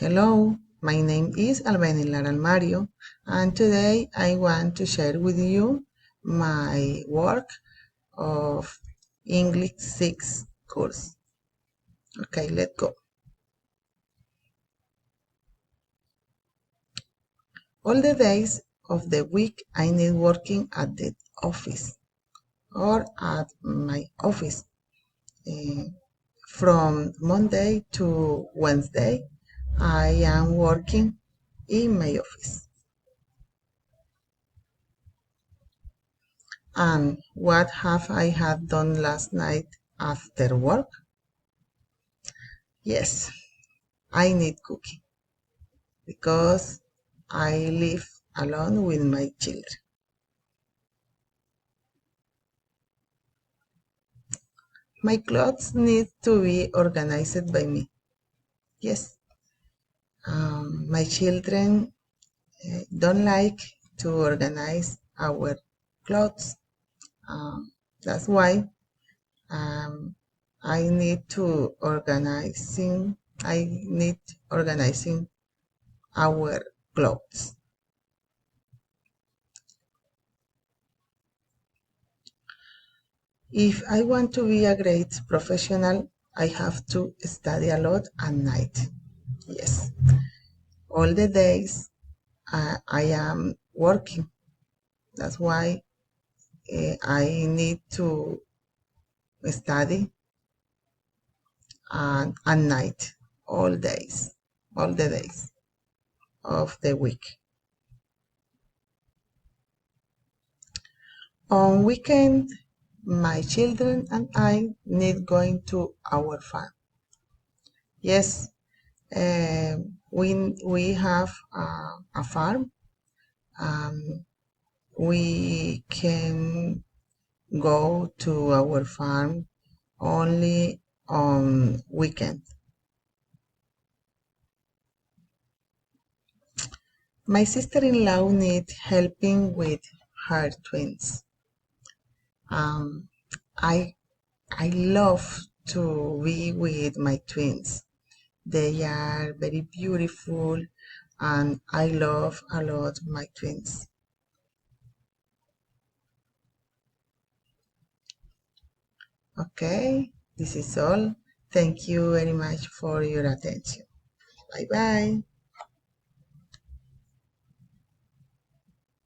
Hello, my name is Albenilar Almario, and today I want to share with you my work of English 6 course. Okay, let's go. All the days of the week I need working at the office or at my office. Eh, from Monday to Wednesday, I am working in my office. And what have I had done last night after work? Yes, I need cooking because I live alone with my children. My clothes need to be organized by me. Yes, my children don't like to organize our clothes. That's why um, I need to organizing. I need organizing our clothes. If I want to be a great professional, I have to study a lot at night. Yes, all the days I am working. That's why I need to study at night, all the days of the week. On weekend, my children and I need going to our farm. Yes, we have a farm. Um, we can go to our farm only on weekend. My sister-in-law needs helping with her twins. Um, I I love to be with my twins. They are very beautiful, and I love a lot my twins. Okay, this is all. Thank you very much for your attention. Bye bye.